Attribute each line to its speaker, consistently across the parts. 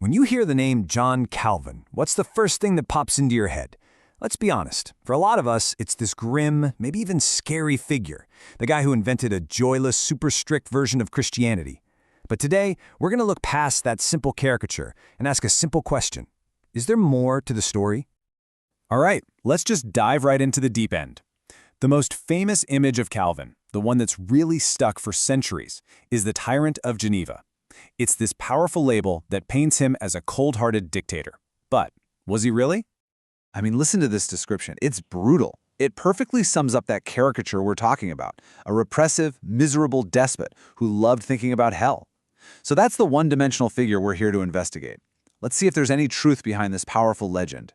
Speaker 1: When you hear the name John Calvin, what's the first thing that pops into your head? Let's be honest, for a lot of us, it's this grim, maybe even scary figure, the guy who invented a joyless, super strict version of Christianity. But today, we're going to look past that simple caricature and ask a simple question. Is there more to the story?
Speaker 2: All right, let's just dive right into the deep end. The most famous image of Calvin, the one that's really stuck for centuries, is the Tyrant of Geneva. It's this powerful label that paints him as a cold-hearted dictator. But was he really?
Speaker 3: I mean, listen to this description. It's brutal. It perfectly sums up that caricature we're talking about, a repressive, miserable despot who loved thinking about hell. So that's the one-dimensional figure we're here to investigate. Let's see if there's any truth behind this powerful legend.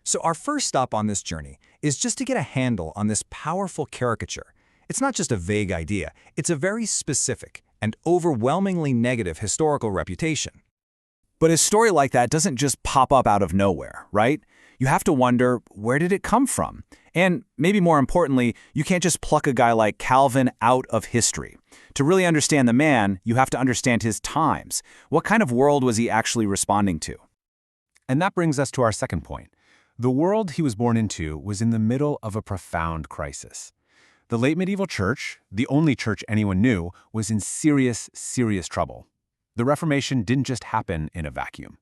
Speaker 1: So our first stop on this journey is just to get a handle on this powerful caricature. It's not just a vague idea, it's a very specific and overwhelmingly negative historical reputation.
Speaker 2: But a story like that doesn't just pop up out of nowhere, right? You have to wonder, where did it come from? And maybe more importantly, you can't just pluck a guy like Calvin out of history. To really understand the man, you have to understand his times. What kind of world was he actually responding to?
Speaker 4: And that brings us to our second point. The world he was born into was in the middle of a profound crisis. The late medieval church, the only church anyone knew, was in serious, serious trouble. The Reformation didn't just happen in a vacuum.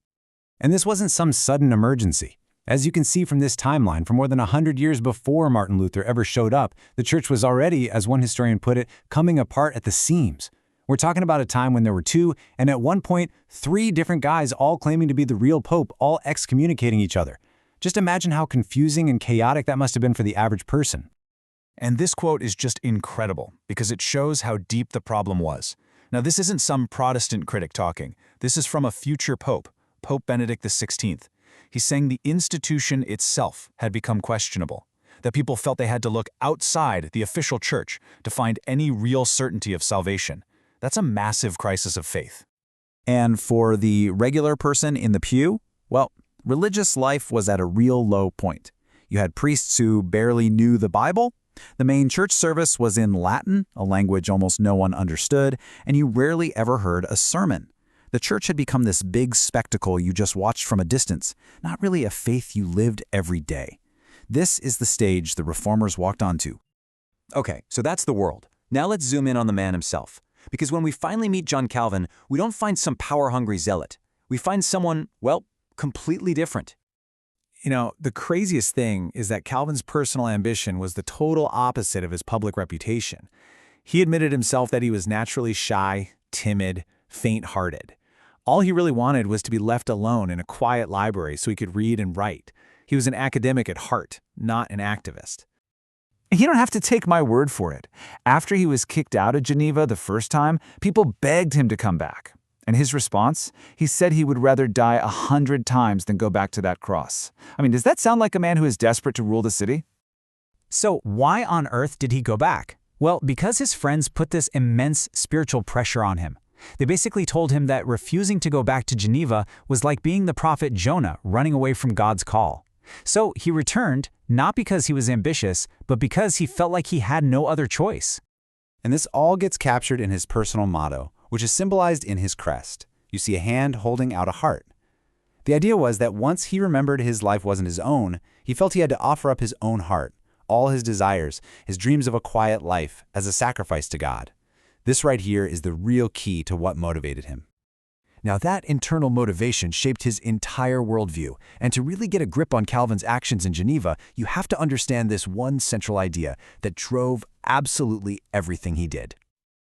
Speaker 1: And this wasn't some sudden emergency. As you can see from this timeline, for more than 100 years before Martin Luther ever showed up, the church was already, as one historian put it, coming apart at the seams. We're talking about a time when there were two, and at one point, three different guys all claiming to be the real pope, all excommunicating each other. Just imagine how confusing and chaotic that must have been for the average person.
Speaker 5: And this quote is just incredible because it shows how deep the problem was. Now, this isn't some Protestant critic talking. This is from a future pope, Pope Benedict XVI. He's saying the institution itself had become questionable, that people felt they had to look outside the official church to find any real certainty of salvation. That's a massive crisis of faith.
Speaker 3: And for the regular person in the pew, well, religious life was at a real low point. You had priests who barely knew the Bible. The main church service was in Latin, a language almost no one understood, and you rarely ever heard a sermon. The church had become this big spectacle you just watched from a distance, not really a faith you lived every day. This is the stage the reformers walked onto.
Speaker 1: Okay, so that's the world. Now let's zoom in on the man himself. Because when we finally meet John Calvin, we don't find some power-hungry zealot. We find someone, well, completely different.
Speaker 2: You know, the craziest thing is that Calvin's personal ambition was the total opposite of his public reputation. He admitted himself that he was naturally shy, timid, faint-hearted. All he really wanted was to be left alone in a quiet library so he could read and write. He was an academic at heart, not an activist.
Speaker 3: You don't have to take my word for it. After he was kicked out of Geneva the first time, people begged him to come back. And his response? He said he would rather die 100 times than go back to that cross. I mean, does that sound like a man who is desperate to rule the city?
Speaker 6: So why on earth did he go back? Well, because his friends put this immense spiritual pressure on him. They basically told him that refusing to go back to Geneva was like being the prophet Jonah running away from God's call. So he returned, not because he was ambitious, but because he felt like he had no other choice.
Speaker 3: And this all gets captured in his personal motto, which is symbolized in his crest. You see a hand holding out a heart. The idea was that once he remembered his life wasn't his own, he felt he had to offer up his own heart, all his desires, his dreams of a quiet life, as a sacrifice to God. This right here is the real key to what motivated him.
Speaker 1: Now that internal motivation shaped his entire worldview, and to really get a grip on Calvin's actions in Geneva, you have to understand this one central idea that drove absolutely everything he did.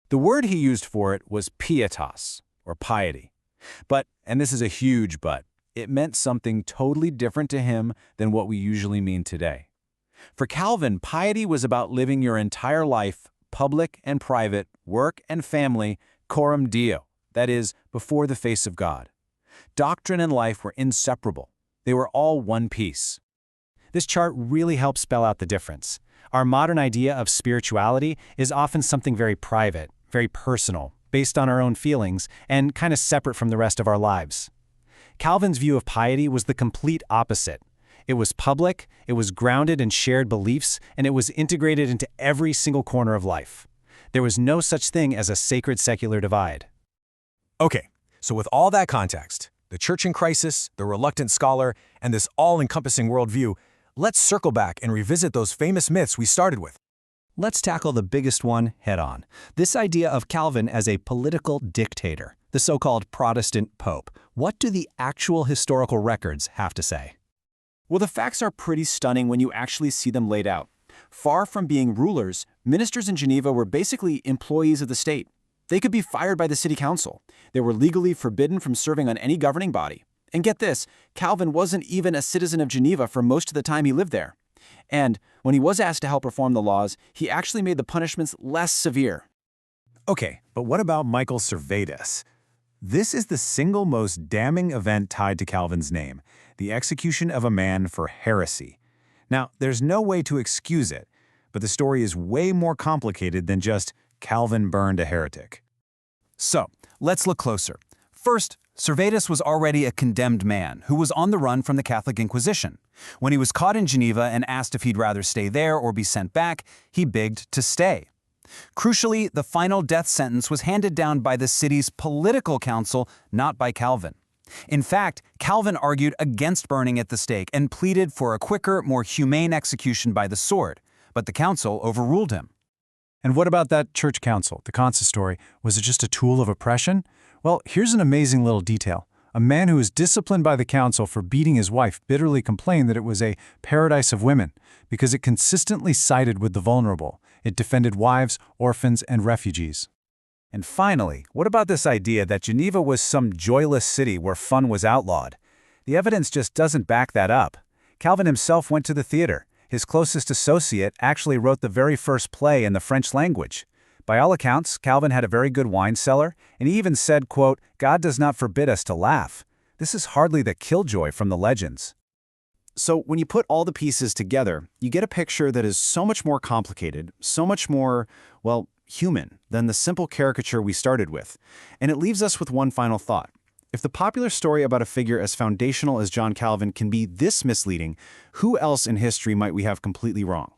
Speaker 2: The word he used for it was pietas, or piety. But, and this is a huge but, it meant something totally different to him than what we usually mean today. For Calvin, piety was about living your entire life, public and private, work and family, coram Deo, that is, before the face of God. Doctrine and life were inseparable. They were all one piece.
Speaker 6: This chart really helps spell out the difference. Our modern idea of spirituality is often something very private, very personal, based on our own feelings, and kind of separate from the rest of our lives. Calvin's view of piety was the complete opposite. It was public, it was grounded in shared beliefs, and it was integrated into every single corner of life. There was no such thing as a sacred-secular divide.
Speaker 4: Okay, so with all that context,
Speaker 7: the church in crisis, the reluctant scholar, and this all-encompassing worldview, let's circle back and revisit those famous myths we started with.
Speaker 3: Let's tackle the biggest one head-on. This idea of Calvin as a political dictator, the so-called Protestant Pope. What do the actual historical records have to say?
Speaker 2: Well, the facts are pretty stunning when you actually see them laid out. Far from being rulers, ministers in Geneva were basically employees of the state. They could be fired by the city council. They were legally forbidden from serving on any governing body. And get this, Calvin wasn't even a citizen of Geneva for most of the time he lived there. And when he was asked to help reform the laws, he actually made the punishments less severe.
Speaker 4: Okay, but what about Michael Servetus? This is the single most damning event tied to Calvin's name, the execution of a man for heresy. Now, there's no way to excuse it, but the story is way more complicated than just Calvin burned a heretic.
Speaker 3: So, let's look closer. First, Servetus was already a condemned man who was on the run from the Catholic Inquisition. When he was caught in Geneva and asked if he'd rather stay there or be sent back, he begged to stay. Crucially, the final death sentence was handed down by the city's political council, not by Calvin. In fact, Calvin argued against burning at the stake and pleaded for a quicker, more humane execution by the sword, but the council overruled him.
Speaker 6: And what about that church council, the consistory? Was it just a tool of oppression? Well, here's an amazing little detail. A man who was disciplined by the council for beating his wife bitterly complained that it was a paradise of women because it consistently sided with the vulnerable. It defended wives, orphans, and refugees.
Speaker 1: And finally, what about this idea that Geneva was some joyless city where fun was outlawed? The evidence just doesn't back that up. Calvin himself went to the theater. His closest associate actually wrote the very first play in the French language. By all accounts, Calvin had a very good wine cellar, and he even said, quote, "God does not forbid us to laugh." This is hardly the killjoy from the legends.
Speaker 2: So when you put all the pieces together, you get a picture that is so much more complicated, so much more, well, human than the simple caricature we started with. And it leaves us with one final thought. If the popular story about a figure as foundational as John Calvin can be this misleading, who else in history might we have completely wrong?